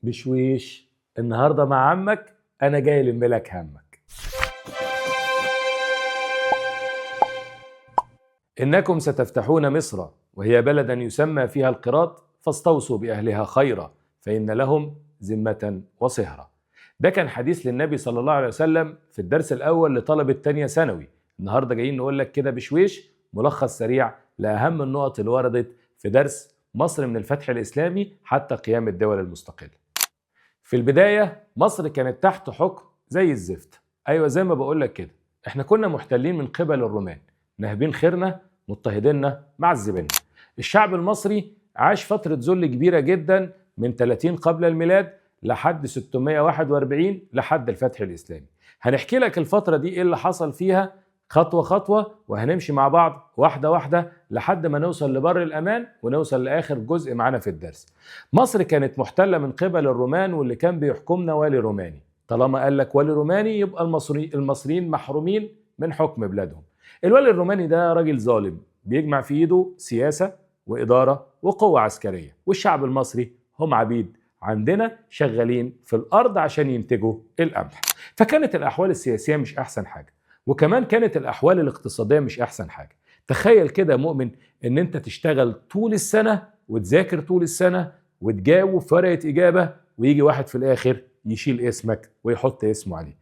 بشويش النهارده مع عمك، انا جاي الم لك همك. انكم ستفتحون مصر وهي بلدا يسمى فيها القراط فاستوصوا باهلها خيرا فان لهم ذمه وصهرا. ده كان حديث للنبي صلى الله عليه وسلم في الدرس الاول لطلبه تانية ثانوي. النهارده جايين نقول لك كده بشويش ملخص سريع لاهم النقط اللي وردت في درس مصر من الفتح الاسلامي حتى قيام الدول المستقله. في البداية مصر كانت تحت حكم زي الزفت. أيوة زي ما بقولك كده، احنا كنا محتلين من قبل الرومان، ناهبين خيرنا، مضطهديننا، معذبيننا. الشعب المصري عاش فترة ذل كبيرة جدا من 30 قبل الميلاد لحد 641 لحد الفتح الإسلامي. هنحكي لك الفترة دي ايه اللي حصل فيها خطوة خطوة، وهنمشي مع بعض واحدة واحدة لحد ما نوصل لبر الأمان ونوصل لآخر جزء معانا في الدرس. مصر كانت محتلة من قبل الرومان، واللي كان بيحكمنا والي روماني. طالما قال لك والي روماني يبقى المصريين محرومين من حكم بلادهم. الوالي الروماني ده راجل ظالم بيجمع في ايده سياسة وإدارة وقوة عسكرية، والشعب المصري هم عبيد عندنا شغالين في الأرض عشان ينتجوا القمح. فكانت الأحوال السياسية مش أحسن حاجة، وكمان كانت الأحوال الاقتصادية مش أحسن حاجة. تخيل كده مؤمن إن أنت تشتغل طول السنة وتذاكر طول السنة وتجاوب في ورقة إجابة، ويجي واحد في الآخر يشيل اسمك ويحط اسمه عليه.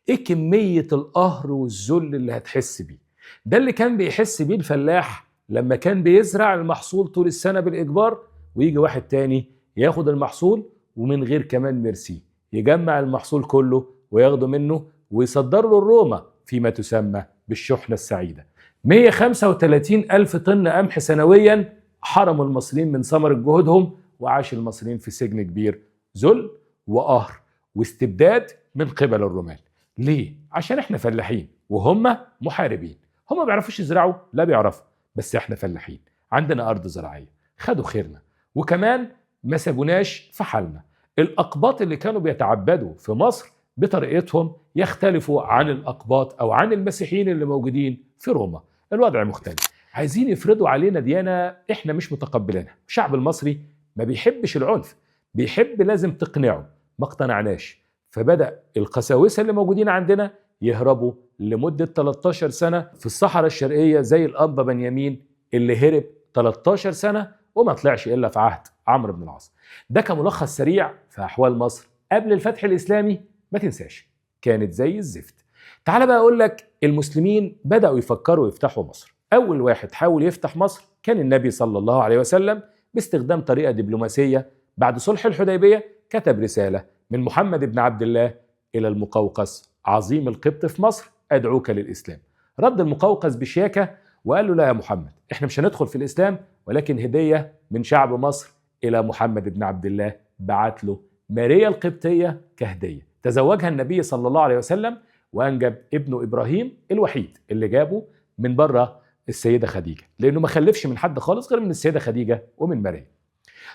إيه كمية القهر والذل اللي هتحس بيه؟ ده اللي كان بيحس بيه الفلاح لما كان بيزرع المحصول طول السنة بالإجبار، ويجي واحد تاني ياخد المحصول ومن غير كمان ميرسي يجمع المحصول كله وياخده منه ويصدر له الروما فيما تسمى بالشحنة السعيدة. 135 ألف طن قمح سنويا حرموا المصريين من ثمرة جهودهم، وعاش المصريين في سجن كبير، ذل وقهر واستبداد من قبل الرومان. ليه؟ عشان احنا فلاحين وهم محاربين. هم ما بيعرفوش يزرعوا، لا بيعرفوا، بس احنا فلاحين عندنا أرض زراعية، خدوا خيرنا وكمان ما سابوناش في حالنا. الأقباط اللي كانوا بيتعبدوا في مصر بطريقتهم يختلفوا عن الأقباط أو عن المسيحيين اللي موجودين في روما. الوضع مختلف، عايزين يفرضوا علينا ديانة احنا مش متقبلينها. الشعب المصري ما بيحبش العنف، بيحب لازم تقنعه. ما اقتنعناش، فبدأ القساوسة اللي موجودين عندنا يهربوا لمدة 13 سنة في الصحراء الشرقية، زي الأنبا بنيامين اللي هرب 13 سنة وما طلعش إلا في عهد عمرو بن العاص. ده كملخص سريع في أحوال مصر قبل الفتح الإسلامي. ما تنساش كانت زي الزفت. تعال بقى أقول لك المسلمين بدأوا يفكروا يفتحوا مصر. أول واحد حاول يفتح مصر كان النبي صلى الله عليه وسلم باستخدام طريقة دبلوماسية. بعد صلح الحديبية كتب رسالة من محمد بن عبد الله إلى المقوقس عظيم القبط في مصر: أدعوك للإسلام. رد المقوقس بشياكة وقال له: لا يا محمد، احنا مش هندخل في الإسلام، ولكن هدية من شعب مصر إلى محمد بن عبد الله. بعت له ماريا القبطية كهدية، تزوجها النبي صلى الله عليه وسلم وأنجب ابنه إبراهيم الوحيد اللي جابه من بره السيدة خديجة، لأنه ما خلفش من حد خالص غير من السيدة خديجة ومن ماريا.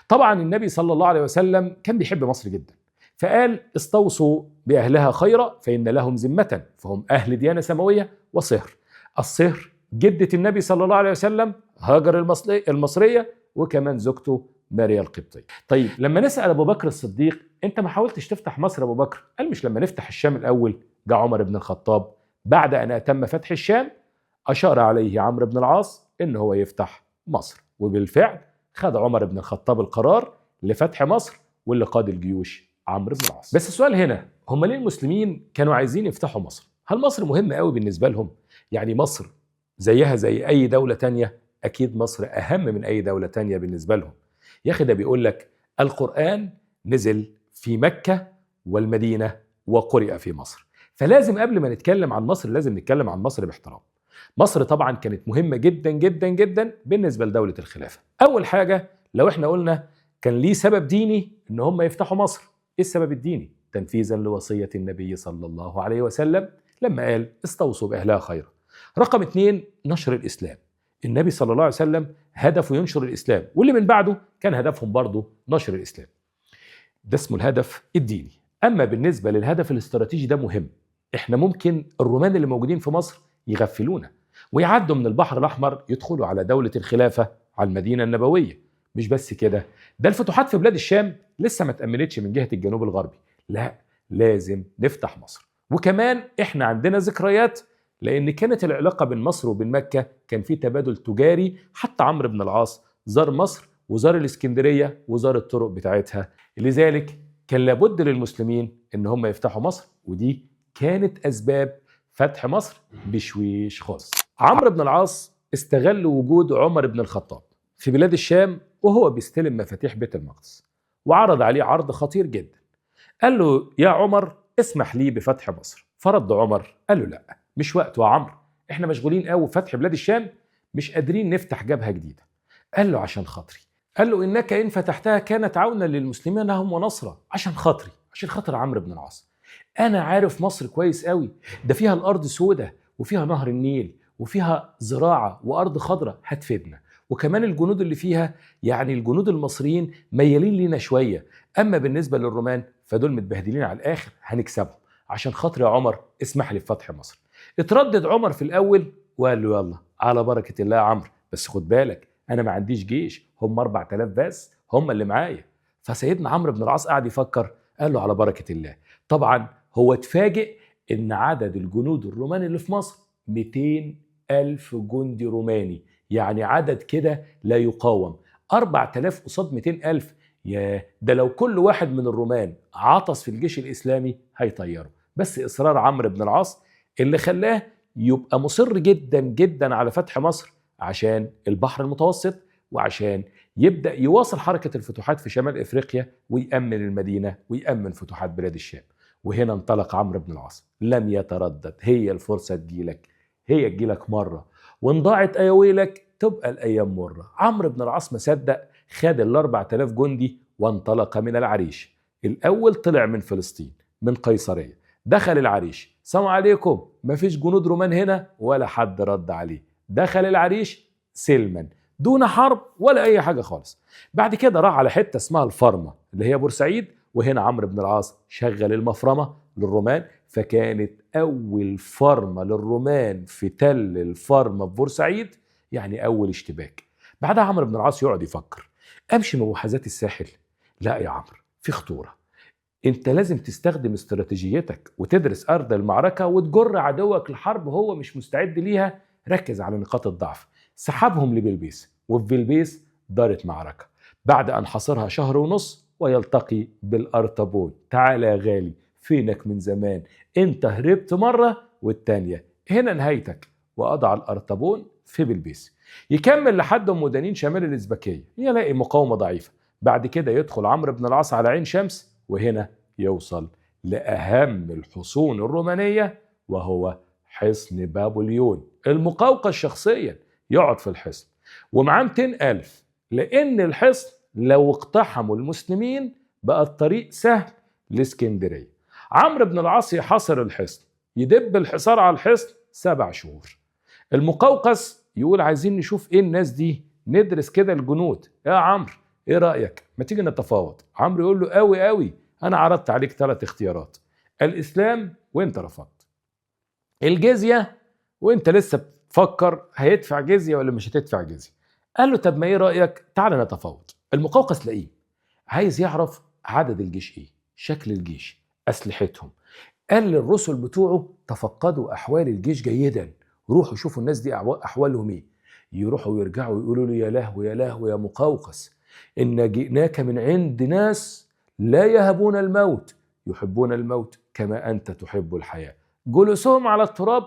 طبعا النبي صلى الله عليه وسلم كان بيحب مصر جدا، فقال: استوصوا بأهلها خيرا فإن لهم ذمة، فهم أهل ديانة سماوية وصهر. الصهر جدة النبي صلى الله عليه وسلم هاجر المصرية، وكمان زوجته ماريا القبطية. طيب لما نسأل أبو بكر الصديق: أنت ما حاولتش تفتح مصر أبو بكر؟ قال: مش لما نفتح الشام الأول جاء عمر بن الخطاب بعد أن أتم فتح الشام، أشار عليه عمرو بن العاص إن هو يفتح مصر، وبالفعل خد عمر بن الخطاب القرار لفتح مصر، واللي قاد الجيوش عمرو بن العاص. بس السؤال هنا، هم ليه المسلمين كانوا عايزين يفتحوا مصر؟ هل مصر مهمة قوي بالنسبة لهم؟ يعني مصر زيها زي أي دولة تانية؟ أكيد مصر أهم من أي دولة تانية بالنسبة لهم. يا أخي ده بيقول لك القرآن نزل في مكة والمدينة وقرئ في مصر، فلازم قبل ما نتكلم عن مصر لازم نتكلم عن مصر باحترام. مصر طبعا كانت مهمة جدا جدا جدا بالنسبة لدولة الخلافة. أول حاجة لو احنا قلنا كان ليه سبب ديني ان هم يفتحوا مصر. ايه السبب الديني؟ تنفيذا لوصية النبي صلى الله عليه وسلم لما قال: استوصوا بأهلها خيرا. رقم 2 نشر الإسلام. النبي صلى الله عليه وسلم هدفه ينشر الإسلام، واللي من بعده كان هدفهم برضه نشر الإسلام. ده اسمه الهدف الديني. أما بالنسبة للهدف الاستراتيجي ده مهم. احنا ممكن الرومان اللي موجودين في مصر يغفلونا ويعدوا من البحر الأحمر يدخلوا على دولة الخلافة، على المدينة النبوية. مش بس كده، ده الفتوحات في بلاد الشام لسه ما اتأمنتش من جهة الجنوب الغربي، لا لازم نفتح مصر. وكمان احنا عندنا ذكريات، لان كانت العلاقة بين مصر وبين مكة كان في تبادل تجاري، حتى عمرو بن العاص زار مصر وزار الاسكندرية وزار الطرق بتاعتها. لذلك كان لابد للمسلمين ان هم يفتحوا مصر، ودي كانت اسباب فتح مصر بشويش خالص. عمرو بن العاص استغل وجود عمر بن الخطاب في بلاد الشام وهو بيستلم مفاتيح بيت المقدس، وعرض عليه عرض خطير جدا. قال له يا عمر اسمح لي بفتح مصر. فرد عمر قال له لا، مش وقته يا عمرو، احنا مشغولين قوي بفتح بلاد الشام، مش قادرين نفتح جبهة جديدة. قال له عشان خاطري. قال له انك ان فتحتها كانت عونا للمسلمين هم ونصرا. عشان خاطري، عشان خاطر عمرو بن العاص. انا عارف مصر كويس قوي، ده فيها الارض سودة وفيها نهر النيل وفيها زراعة وارض خضراء هتفيدنا، وكمان الجنود اللي فيها يعني الجنود المصريين ميالين لينا شوية، اما بالنسبة للرومان فدول متبهدلين على الاخر هنكسبهم. عشان خاطر يا عمر اسمح لي بفتح مصر. اتردد عمر في الاول وقال له يلا على بركة الله يا عمرو، بس خد بالك انا ما عنديش جيش، هم 4000 بس هم اللي معايا. فسيدنا عمرو بن العاص قاعد يفكر، قال له على بركة الله. طبعا هو اتفاجئ ان عدد الجنود الرومان اللي في مصر 200 ألف جندي روماني، يعني عدد كده لا يقاوم. 4000 قصاد 200 ألف، يا ده لو كل واحد من الرومان عطس في الجيش الإسلامي هيطيره. بس إصرار عمرو بن العاص اللي خلاه يبقى مصر جدا جدا على فتح مصر، عشان البحر المتوسط وعشان يبدأ يواصل حركة الفتوحات في شمال إفريقيا ويأمن المدينة ويأمن فتوحات بلاد الشام. وهنا انطلق عمرو بن العاص لم يتردد، هي الفرصة تجيلك، هي تجيلك مرة، وان ضاعت أيويلك تبقى الأيام مرة. عمرو بن العاص ما صدق، خد 4000 جندي وانطلق من العريش. الأول طلع من فلسطين من قيصرية، دخل العريش، سلام عليكم، مفيش جنود رومان هنا ولا حد رد عليه. دخل العريش سلما دون حرب ولا أي حاجة خالص. بعد كده راح على حتة اسمها الفرمة اللي هي بورسعيد، وهنا عمرو بن العاص شغل المفرمة للرومان، فكانت أول فرمة للرومان في تل الفرمة في بورسعيد، يعني أول اشتباك. بعدها عمرو بن العاص يقعد يفكر، أمشي بمحاذاة الساحل؟ لا يا عمرو، في خطورة. انت لازم تستخدم استراتيجيتك وتدرس أرض المعركة وتجر عدوك الحرب هو مش مستعد ليها. ركز على نقاط الضعف. سحبهم لبلبيس، وفي بلبيس دارت معركة بعد أن حاصرها شهر ونص، ويلتقي بالأرطبون. تعالى يا غالي، فينك من زمان، انت هربت مرة والتانية، هنا نهايتك. وأضع الأرطبون في بلبيس. يكمل لحد مدنين شمال الإزبكية، يلاقي مقاومة ضعيفة. بعد كده يدخل عمرو بن العاص على عين شمس، وهنا يوصل لأهم الحصون الرومانية وهو حصن بابليون. المقوقس شخصيا يقعد في الحصن ومعاه 200 ألف، لأن الحصن لو اقتحموا المسلمين بقى الطريق سهل لاسكندرية. عمرو بن العاص يحاصر الحصن، يدب الحصار على الحصن 7 شهور. المقوقس يقول عايزين نشوف ايه الناس دي، ندرس كده الجنود. يا عمرو ايه رأيك، ما تيجي نتفاوض؟ عمرو يقول له قوي قوي، انا عرضت عليك 3 اختيارات، الاسلام وانت رفضت، الجزية وانت لسه بتفكر هيدفع جزية ولا مش هتدفع جزية. قال له طب ما ايه رأيك، تعال نتفاوض. المقوقس لقيه عايز يعرف عدد الجيش ايه، شكل الجيش، اسلحتهم. قال للرسل بتوعه تفقدوا احوال الجيش جيدا، روحوا شوفوا الناس دي احوالهم ايه. يروحوا ويرجعوا يقولوا له يا لهو يا لهو يا مقوقس، ان جئناك من عند ناس لا يهبون الموت، يحبون الموت كما انت تحب الحياة. جلوسهم على التراب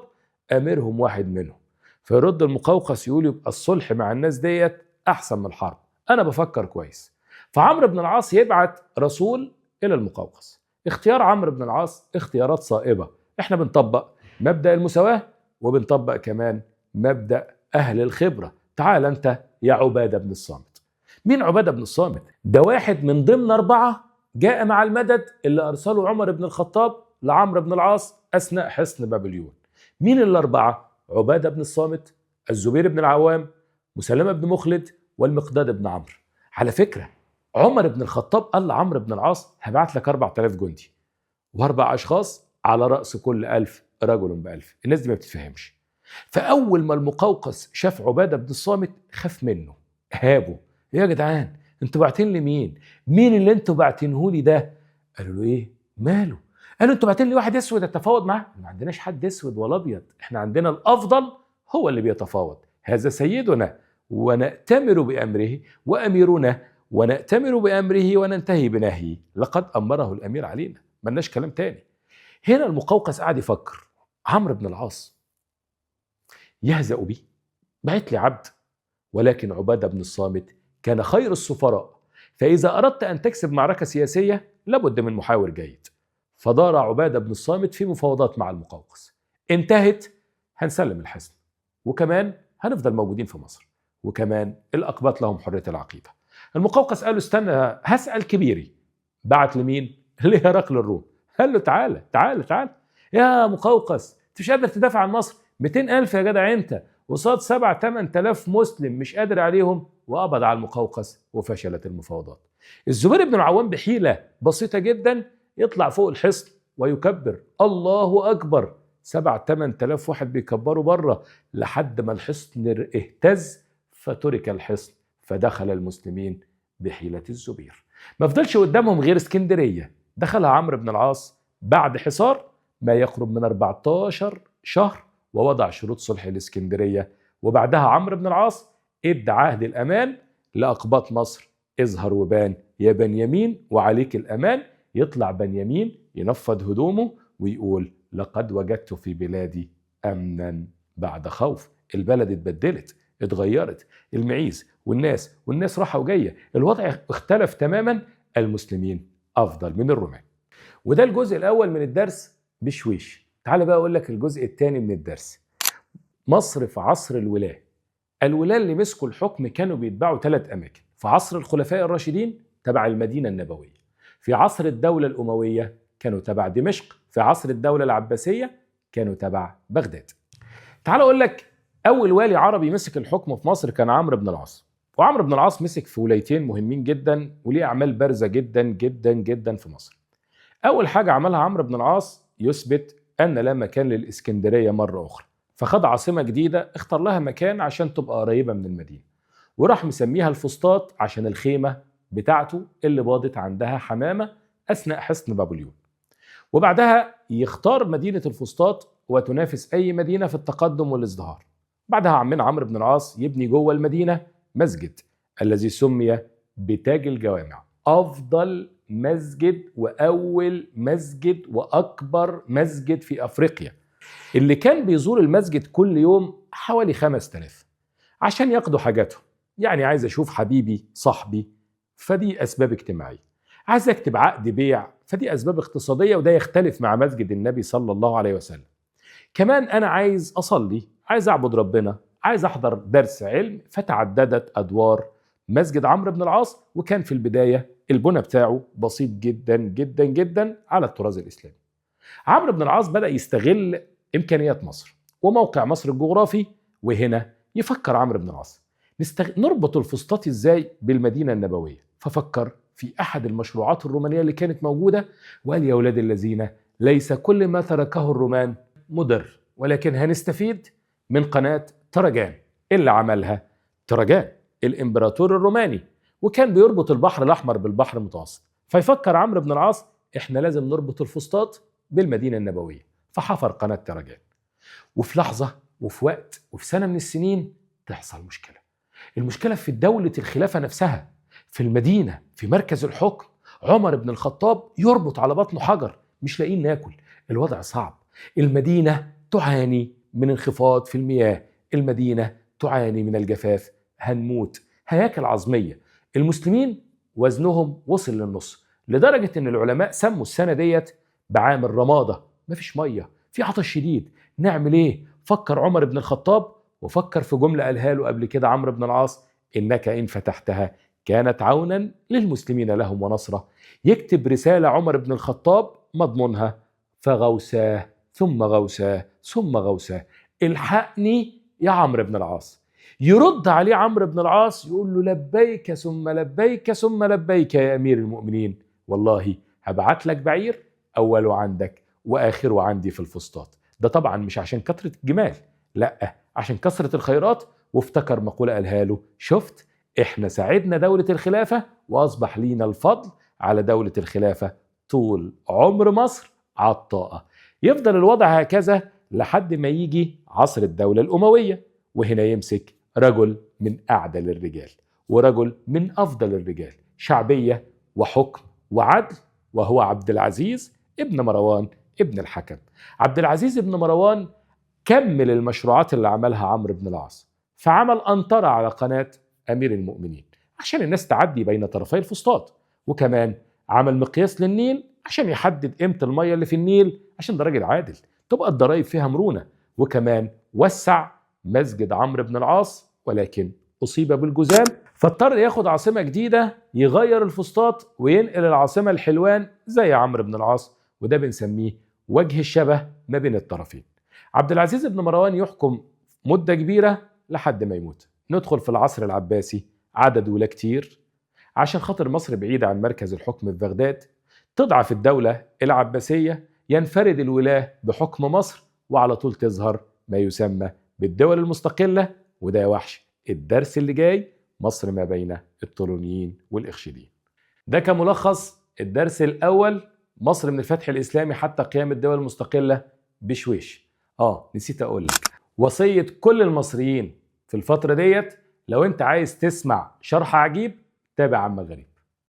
امرهم واحد منهم. فيرد المقوقس يقول يبقى الصلح مع الناس ديت احسن من الحرب، انا بفكر كويس. فعمرو بن العاص يبعت رسول الى المقوقس. اختيار عمرو بن العاص اختيارات صائبة. احنا بنطبق مبدأ المساواة وبنطبق كمان مبدأ أهل الخبرة. تعال أنت يا عبادة بن الصامت. مين عبادة بن الصامت؟ ده واحد من ضمن 4 جاء مع المدد اللي أرسله عمر بن الخطاب لعمرو بن العاص أثناء حصن بابليون. مين ال4؟ عبادة بن الصامت، الزبير بن العوام، مسلمة بن مخلد، والمقداد بن عمرو. على فكرة عمر بن الخطاب قال لعمرو بن العاص هبعت لك 4000 جندي و4 أشخاص على رأس كل 1000 رجل ب1000. الناس دي ما بتفهمش. فأول ما المقوقس شاف عبادة بن الصامت خاف منه، هابه. ايه يا جدعان انتوا باعتين لي مين؟ مين اللي انتوا باعتينه لي ده؟ قالوا له ايه ماله؟ قالوا انتوا باعتين لي واحد اسود اتفاوض معاه. ما عندناش حد اسود ولا ابيض، احنا عندنا الافضل هو اللي بيتفاوض، هذا سيدنا ونأتمر بامره واميرنا ونأتمر بامره وننتهي بنهيه، لقد امره الامير علينا، ملناش كلام تاني. هنا المقوقس قاعد يفكر، عمرو بن العاص يهزأ بي، بعت لي عبد، ولكن عبادة بن الصامت كان خير السفراء، فإذا أردت أن تكسب معركة سياسية لابد من محاور جيد. فدار عبادة بن الصامت في مفاوضات مع المقوقس، انتهت هنسلم الحصن، وكمان هنفضل موجودين في مصر، وكمان الأقباط لهم حرية العقيدة. المقوقس قال له استنى هسأل كبيري. بعت لمين؟ لهرقل الروم. قال له تعالى تعالى تعالى يا مقوقس، انت مش قادر تدافع عن مصر؟ 200,000 يا جدع انت قصاد 7-8 آلاف مسلم مش قادر عليهم. وقبض على المقوقس وفشلت المفاوضات. الزبير بن العوام بحيلة بسيطة جدا يطلع فوق الحصن ويكبر الله أكبر، 7-8 آلاف واحد بيكبروا بره لحد ما الحصن اهتز فترك الحصن، فدخل المسلمين بحيلة الزبير. ما فضلش قدامهم غير اسكندرية، دخلها عمرو بن العاص بعد حصار ما يقرب من 14 شهر، ووضع شروط صلح الإسكندرية. وبعدها عمرو بن العاص ادى عهد الأمان لأقباط مصر، اظهر وبان يا بنيامين وعليك الأمان. يطلع بنيامين ينفض هدومه ويقول لقد وجدت في بلادي أمنا بعد خوف. البلد اتبدلت اتغيرت، المعيز والناس راحة وجاية، الوضع اختلف تماما، المسلمين أفضل من الرومان. وده الجزء الأول من الدرس بشويش. تعال بقى أقول لك الجزء الثاني من الدرس. مصر في عصر الولاة اللي مسكوا الحكم كانوا بيتبعوا 3 أماكن. في عصر الخلفاء الراشدين تبع المدينة النبوية، في عصر الدولة الأموية كانوا تبع دمشق، في عصر الدولة العباسية كانوا تبع بغداد. تعال أقول لك أول والي عربي مسك الحكم في مصر كان عمرو بن العاص. وعمرو بن العاص مسك في ولايتين مهمين جدا وليه أعمال بارزة جدا جدا جدا في مصر. أول حاجة عملها عمرو بن العاص يثبت أن لا مكان للإسكندرية مرة أخرى، فخد عاصمة جديدة اختار لها مكان عشان تبقى قريبة من المدينة، وراح مسميها الفسطاط عشان الخيمة بتاعته اللي باضت عندها حمامة أثناء حصن بابليون. وبعدها يختار مدينة الفسطاط وتنافس أي مدينة في التقدم والازدهار. بعدها عمنا عمرو بن العاص يبني جوه المدينة مسجد الذي سمي بتاج الجوامع، أفضل مسجد وأول مسجد وأكبر مسجد في أفريقيا، اللي كان بيزور المسجد كل يوم حوالي 5000 عشان ياخدوا حاجاتهم. يعني عايز أشوف حبيبي صاحبي فدي أسباب اجتماعية، عايز أكتب عقد بيع فدي أسباب اقتصادية، وده يختلف مع مسجد النبي صلى الله عليه وسلم. كمان أنا عايز أصلي، عايز أعبد ربنا، عايز أحضر درس علم، فتعددت أدوار مسجد عمرو بن العاص. وكان في البداية البنى بتاعه بسيط جدا جدا جدا على الطراز الإسلامي. عمرو بن العاص بدأ يستغل إمكانيات مصر وموقع مصر الجغرافي، وهنا يفكر عمرو بن العاص نربط الفسطاط إزاي بالمدينة النبوية. ففكر في أحد المشروعات الرومانية اللي كانت موجودة وقال يا أولاد الذين ليس كل ما تركه الرومان مضر، ولكن هنستفيد من قناة تراجان اللي عملها تراجان الإمبراطور الروماني، وكان بيربط البحر الأحمر بالبحر المتوسط. فيفكر عمرو بن العاص إحنا لازم نربط الفسطاط بالمدينة النبوية، فحفر قناة تراجان. وفي لحظة وفي وقت وفي سنة من السنين تحصل مشكلة. المشكلة في دولة الخلافة نفسها، في المدينة في مركز الحكم. عمر بن الخطاب يربط على بطنه حجر، مش لاقيين ناكل، الوضع صعب. المدينة تعاني من انخفاض في المياه، المدينة تعاني من الجفاف، هنموت، هياكل عظمية. المسلمين وزنهم وصل للنص، لدرجة ان العلماء سموا السنة ديت بعام الرمادة، مفيش مية، في عطش شديد، نعمل ايه؟ فكر عمر بن الخطاب وفكر في جملة قالها له قبل كده عمرو بن العاص: إنك إن فتحتها كانت عونا للمسلمين لهم ونصرة. يكتب رسالة عمر بن الخطاب مضمونها: فغوساه ثم غوساه ثم غوساه، الحقني يا عمرو بن العاص. يرد عليه عمرو بن العاص يقول له: لبيك ثم لبيك ثم لبيك يا أمير المؤمنين، والله هبعت لك بعير أوله عندك وآخره عندي في الفسطاط. ده طبعا مش عشان كثرة الجمال، لا، عشان كثرة الخيرات. وافتكر مقولة قالها له: شفت احنا ساعدنا دولة الخلافة وأصبح لينا الفضل على دولة الخلافة طول عمر مصر عطاءة. يفضل الوضع هكذا لحد ما يجي عصر الدولة الأموية، وهنا يمسك رجل من أعدل الرجال ورجل من أفضل الرجال شعبية وحكم وعدل، وهو عبد العزيز ابن مروان ابن الحكم. عبد العزيز ابن مروان كمل المشروعات اللي عملها عمرو بن العاص، فعمل أنطرة على قناة أمير المؤمنين عشان الناس تعدي بين طرفي الفسطاط، وكمان عمل مقياس للنيل عشان يحدد قيمة المية اللي في النيل، عشان ده راجل عادل تبقى الضرايب فيها مرونة. وكمان وسع مسجد عمرو بن العاص، ولكن أصيب بالجذام فاضطر ياخد عاصمة جديدة يغير الفسطاط وينقل العاصمة الحلوان زي عمرو بن العاص، وده بنسميه وجه الشبه ما بين الطرفين. عبد العزيز بن مروان يحكم مدة كبيرة لحد ما يموت. ندخل في العصر العباسي، عدد ولا كتير عشان خاطر مصر بعيدة عن مركز الحكم في بغداد، تضعف الدولة العباسية، ينفرد الولاة بحكم مصر، وعلى طول تظهر ما يسمى بالدول المستقلة. وده يا وحش الدرس اللي جاي، مصر ما بين الطولونيين والإخشيديين. ده كملخص الدرس الأول، مصر من الفتح الإسلامي حتى قيام الدول المستقلة بشويش. نسيت أقول لك وصية كل المصريين في الفترة ديت، لو أنت عايز تسمع شرح عجيب تابع عم غريب.